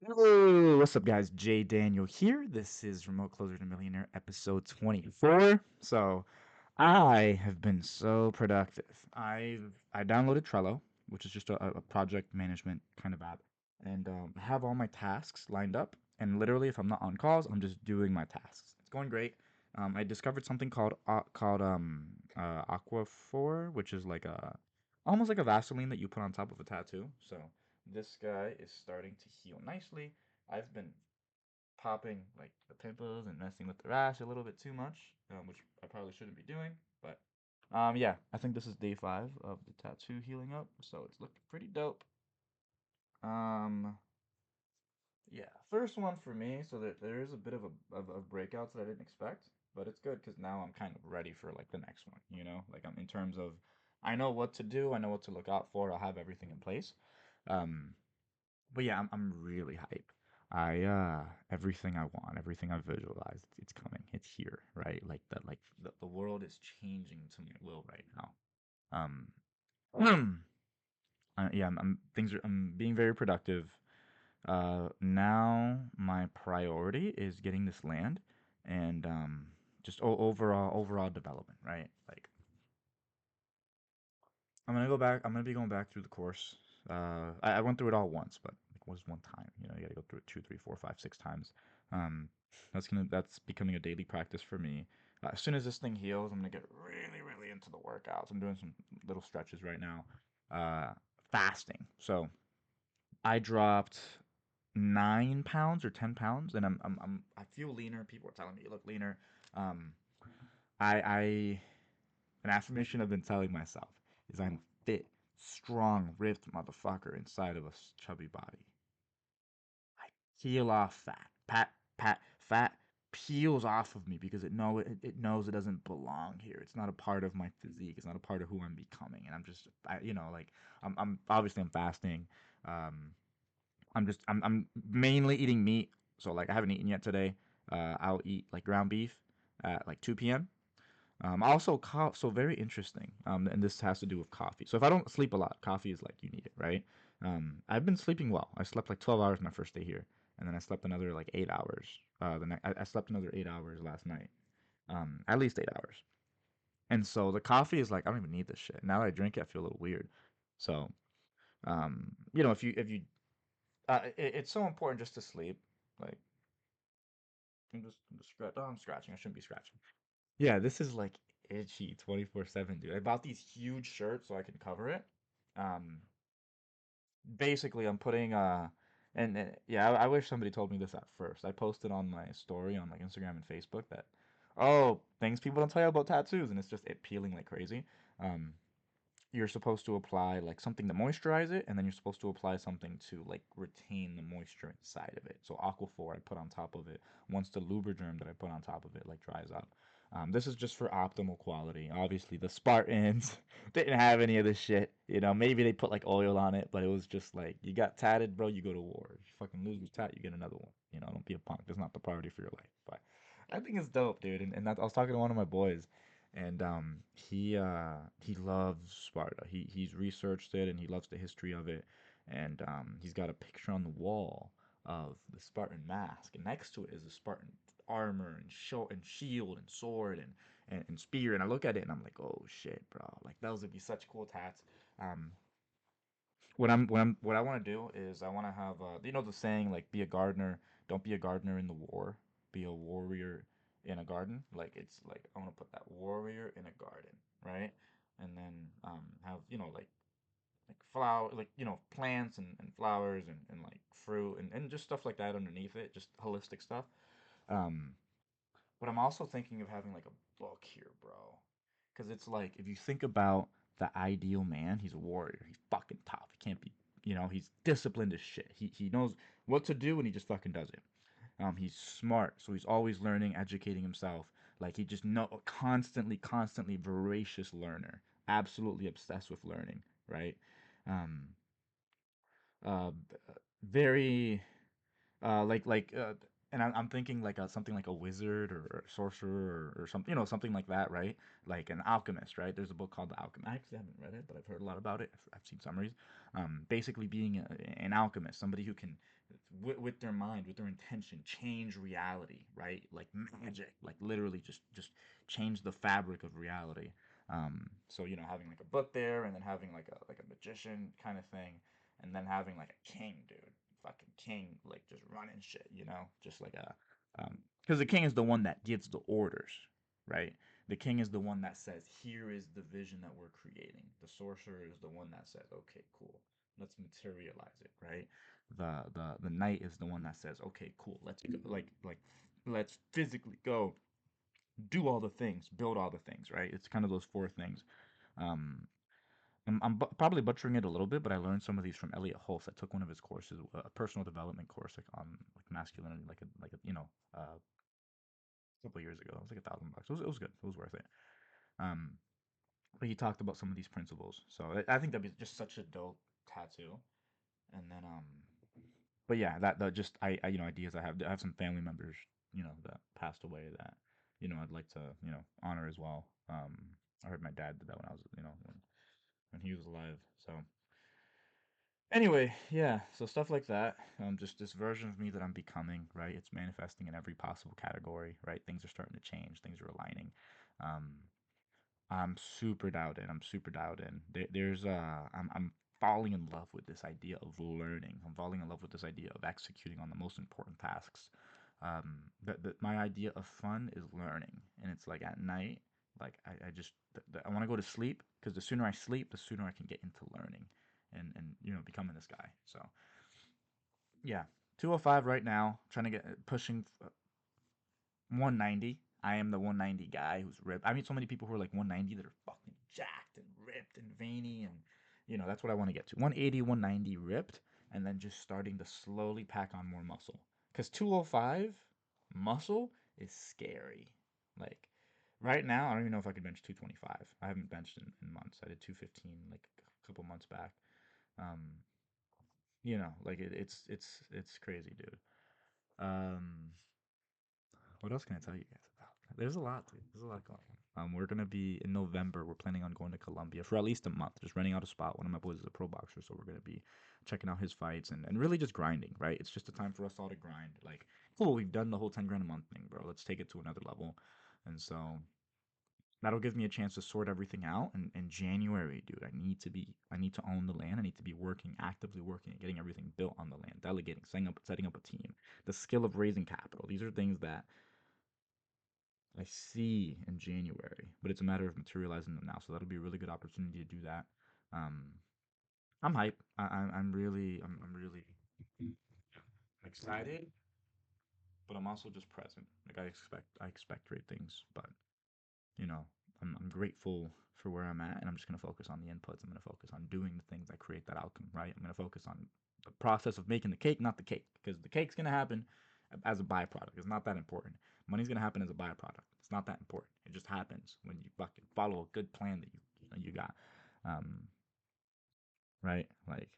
Hello, what's up, guys? Jay Daniel here. This is Remote Closer to Millionaire episode 24. So, I have been so productive. I downloaded Trello, which is just a project management kind of app, and have all my tasks lined up. And literally, if I'm not on calls, I'm just doing my tasks. It's going great. I discovered something called Aquaphor, which is like a almost like a Vaseline that you put on top of a tattoo. So this guy is starting to heal nicely. I've been popping like the pimples and messing with the rash a little bit too much, which I probably shouldn't be doing. But yeah, I think this is day 5 of the tattoo healing up, so it's looking pretty dope. Um, yeah, first one for me, so that there is a bit of breakouts that I didn't expect, but it's good because now I'm kind of ready for like the next one. Like I'm in terms of I know what to do, I know what to look out for, I'll have everything in place. Um, but yeah, I'm really hype. Everything I want, everything I've visualized, it's coming. It's here, right? The world is changing to my will right now. Yeah, I'm being very productive. Now my priority is getting this land and just overall development, right? Like I'm gonna be going back through the course. I went through it all once, but like was one time. You gotta go through it two, three, four, five, 6 times. Um, that's becoming a daily practice for me. As soon as this thing heals, I'm gonna get really into the workouts. I'm doing some little stretches right now. Uh, Fasting. So I dropped 9 pounds or 10 pounds, and I feel leaner. People are telling me you look leaner. Um, I an affirmation I've been telling myself is I'm a fit, strong, ripped motherfucker inside of a chubby body. I peel off fat. Fat peels off of me because it knows it doesn't belong here. It's not a part of my physique. It's not a part of who I'm becoming. And I'm just like I'm obviously I'm fasting. Um, I'm mainly eating meat. So like I haven't eaten yet today. I'll eat like ground beef at like 2 p.m. Also, so very interesting. And this has to do with coffee. So if I don't sleep a lot, coffee is like you need it, right? I've been sleeping well. I slept like 12 hours my first day here, and then I slept another like 8 hours. I slept another 8 hours last night. At least 8 hours. And so the coffee is like I don't even need this shit. Now that I drink it, I feel a little weird. So, if you, it's so important just to sleep. Like I'm just oh, I'm scratching. I shouldn't be scratching. Yeah, this is like itchy 24/7, dude. I bought these huge shirts so I can cover it. Um, Basically, I'm putting yeah, I wish somebody told me this at first. I posted on my story on like Instagram and Facebook that things people don't tell you about tattoos, and it's just it peeling like crazy. Um, you're supposed to apply like something to moisturize it, and then you're supposed to apply something to like retain the moisture inside of it. So Aquaphor I put on top of it. Once the Lubriderm that I put on top of it like dries out. This is just for optimal quality. Obviously, the Spartans didn't have any of this shit. Maybe they put like oil on it, but it was just like you got tatted, bro. You go to war. If you fucking lose your tat, you get another one. Don't be a punk. That's not the priority for your life. But I think it's dope, dude. And I was talking to one of my boys, and he loves Sparta. He's researched it and he loves the history of it. And he's got a picture on the wall of the Spartan mask, and next to it is the Spartan armor and shield and sword and spear. And I look at it and I'm like, oh shit, bro! Like those would be such cool tats. Um, what I want to do is I want to have the saying like be a gardener, don't be a gardener in the war, be a warrior in a garden. Like it's like I want to put that warrior in a garden, right? And then have like flower like plants and flowers and like fruit and just stuff like that underneath it, just holistic stuff. Um, but I'm also thinking of having like a book here, bro. Because it's like, if you think about the ideal man, he's a warrior. He's fucking tough. He can't be, he's disciplined as shit. He knows what to do and he just fucking does it. He's smart, so he's always learning, educating himself. Like he just constantly voracious learner. Absolutely obsessed with learning, right? Um, uh, Very and I'm thinking like something like a wizard or a sorcerer or something, something like that, right? Like an alchemist, right? There's a book called The Alchemist. I actually haven't read it, but I've heard a lot about it. I've seen summaries. Basically being an alchemist, somebody who can with their mind, with their intention, change reality, right? Like magic, like literally just change the fabric of reality. So having like a book there, and then having like a magician kind of thing, and then having like a king, dude, fucking king, like just running shit, just like a because the king is the one that gives the orders, right? The king is the one that says, "Here is the vision that we're creating." The sorcerer is the one that says, "Okay, cool, let's materialize it," right? The knight is the one that says, "Okay, cool, let's go, like let's physically go do all the things, build all the things," right? It's kind of those four things. Um, probably butchering it a little bit, but I learned some of these from Elliot Hulse. I took one of his courses, a personal development course, like on like masculinity, a couple years ago. It was like $1,000. It was good. It was worth it. Um, but he talked about some of these principles. So I think that'd be just such a dope tattoo. And then but yeah, that just ideas I have some family members that passed away that I'd like to honor as well. I heard my dad did that when I was when he was alive. So anyway, yeah, so stuff like that. Just this version of me that I'm becoming, right? It's manifesting in every possible category, right? Things are starting to change, things are aligning. Um, I'm super dialed in. I'm super dialed in. I'm falling in love with this idea of learning. I'm falling in love with this idea of executing on the most important tasks. My idea of fun is learning, and it's like at night, like I just I want to go to sleep because the sooner I sleep, the sooner I can get into learning, and becoming this guy. So yeah, 205 right now, trying to get pushing 190. I am the 190 guy who's ripped. I mean, so many people who are like 190 that are fucking jacked and ripped and veiny, and that's what I want to get to. 180, 190 ripped, and then just starting to slowly pack on more muscle. Because 205 muscle is scary. Like right now, I don't even know if I could bench 225. I haven't benched in months. I did 215 like a couple months back. Um, like it's crazy, dude. Um, what else can I tell you guys about? There's a lot, dude. There's a lot going on. We're gonna be in November. We're planning on going to Colombia for at least a month, just renting out a spot. One of my boys is a pro boxer, so we're gonna be checking out his fights and really just grinding, right? It's just a time for us all to grind. Like, cool, we've done the whole 10 grand a month thing, bro. Let's take it to another level. And so that'll give me a chance to sort everything out. And in January, dude, I need to own the land. I need to be working, actively working, and getting everything built on the land, delegating, setting up a team, the skill of raising capital. These are things that I see in January, but it's a matter of materializing them now. So that'll be a really good opportunity to do that. Um, I'm hype. I'm really excited, but I'm also just present. Like I expect great things, but you know, I'm grateful for where I'm at, and I'm just gonna focus on the inputs. I'm gonna focus on doing the things that create that outcome, right? I'm gonna focus on the process of making the cake, not the cake, because the cake's gonna happen as a byproduct. It's not that important. Money's gonna happen as a byproduct. It's not that important. It just happens when you fucking follow a good plan that you got, um, right? Like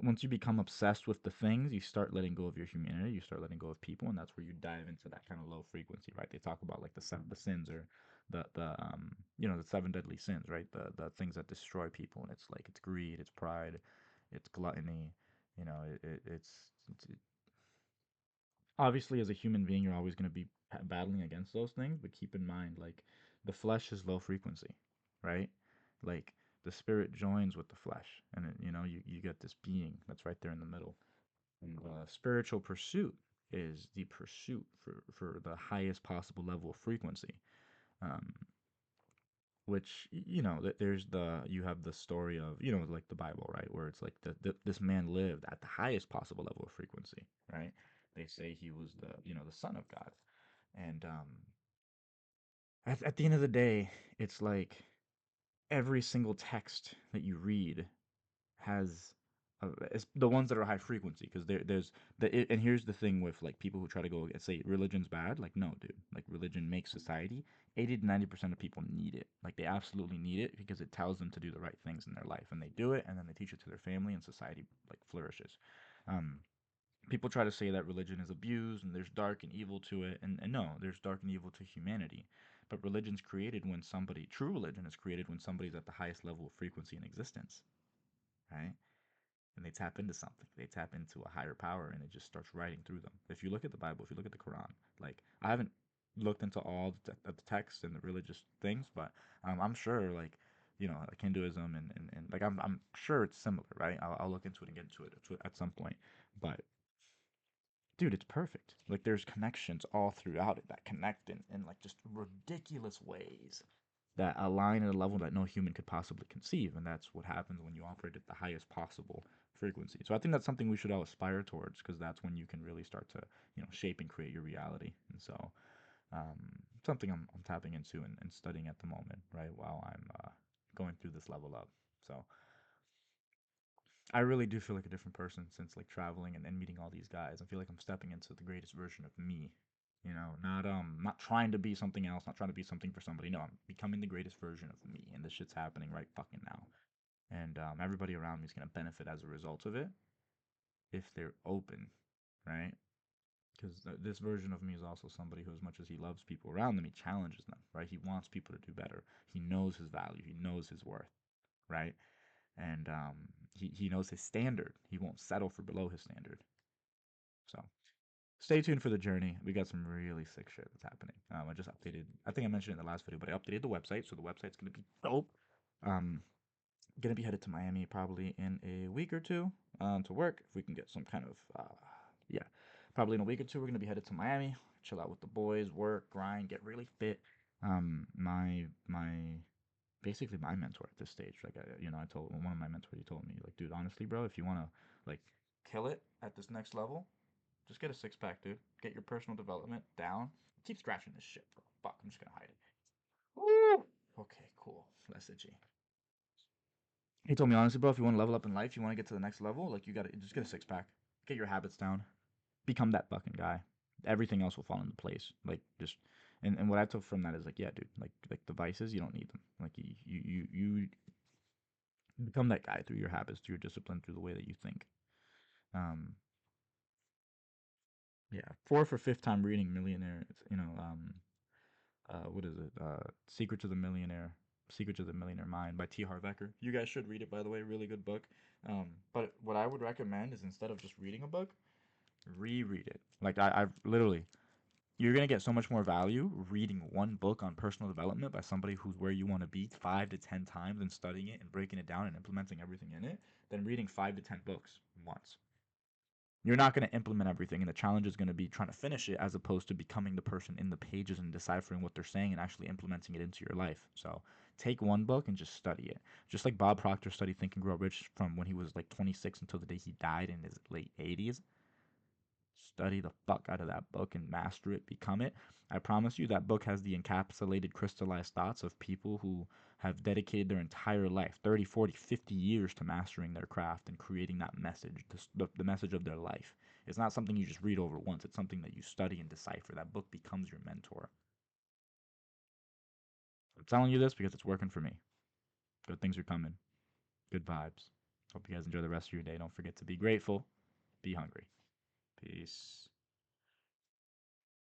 once you become obsessed with the things, you start letting go of your humanity, you start letting go of people, and that's where you dive into that kind of low frequency, right? They talk about like the sins or the seven deadly sins, right? The things that destroy people, and it's like it's greed, it's pride, it's gluttony, it's obviously as a human being you're always going to be battling against those things, but keep in mind like the flesh is low frequency, right? Like the spirit joins with the flesh, and you get this being that's right there in the middle. And spiritual pursuit is the pursuit for the highest possible level of frequency. Um, which there's you have the story of like the Bible, right, where it's like this man lived at the highest possible level of frequency, right? They say he was the son of God, and at the end of the day, it's like every single text that you read has it's the ones that are high frequency because and here's the thing with like people who try to go and say religion's bad. Like, no, dude, like religion makes society 80 to 90% of people need it. Like they absolutely need it because it tells them to do the right things in their life, and they do it, and then they teach it to their family, and society like flourishes. um People try to say that religion is abused and there's dark and evil to it, and no, there's dark and evil to humanity. But religion's created when somebody true religion is created when somebody's at the highest level of frequency in existence, right? and they tap into something. They tap into a higher power, and it just starts writing through them. If you look at the Bible, if you look at the Quran, like I haven't looked into all the texts and the religious things, but I'm sure like like Hinduism and like I'm sure it's similar, right? I'll look into it and get into it at some point, but dude, it's perfect. Like there's connections all throughout it that connect in like just ridiculous ways that align at a level that no human could possibly conceive, and that's what happens when you operate at the highest possible frequency. So I think that's something we should all aspire towards, because that's when you can really start to shape and create your reality. And so um, something I'm tapping into and studying at the moment, right, while I'm going through this level up. So I really do feel like a different person since like traveling and meeting all these guys. I feel like I'm stepping into the greatest version of me. Not trying to be something else, not trying to be something for somebody. No, I'm becoming the greatest version of me, and this shit's happening right fucking now. And everybody around me is gonna benefit as a result of it if they're open, right? Because this version of me is also somebody who, as much as he loves people around them, he challenges them, right? He wants people to do better. He knows his value. He knows his worth, right? And he knows his standard. He won't settle for below his standard. So stay tuned for the journey. We got some really sick shit that's happening. I just updated. I think I mentioned it in the last video, but I updated the website, so the website's gonna be dope. Um, gonna be headed to Miami probably in a week or two to work. If we can get some kind of yeah, probably in a week or two we're gonna be headed to Miami, chill out with the boys, work, grind, get really fit. My basically my mentor at this stage. Like I told one of my mentors. He told me like, dude, honestly, bro, if you wanna like kill it at this next level, just get a six pack, dude. Get your personal development down. Keep scratching this shit, bro. Fuck, I'm just gonna hide it. Woo! Okay, cool. That's it, G. He told me honestly, bro, if you want to level up in life, you want to get to the next level, like you gotta just get a six pack. Get your habits down. Become that fucking guy. Everything else will fall into place. Like just and what I took from that is like, yeah, dude, like the vices, you don't need them. Like you become that guy through your habits, through your discipline, through the way that you think. Um, yeah, fourth or fifth time reading Millionaire. What is it? Secret to the Millionaire Mind by T. Harv Eker. You guys should read it, by the way. Really good book. But what I would recommend is instead of just reading a book, reread it. Like I've literally, you're gonna get so much more value reading one book on personal development by somebody who's where you want to be 5 to 10 times and studying it and breaking it down and implementing everything in it than reading 5 to 10 books once. You're not going to implement everything, and the challenge is going to be trying to finish it as opposed to becoming the person in the pages and deciphering what they're saying and actually implementing it into your life. So take one book and just study it. Just like Bob Proctor studied Think and Grow Rich from when he was like 26 until the day he died in his late 80s. Study the fuck out of that book and master it, become it. I promise you that book has the encapsulated, crystallized thoughts of people who have dedicated their entire life 30, 40, 50 years to mastering their craft and creating that message, the message of their life. It's not something you just read over once, it's something that you study and decipher. That book becomes your mentor. I'm telling you this because it's working for me. Good things are coming. Good vibes. Hope you guys enjoy the rest of your day. Don't forget to be grateful, be hungry. Peace.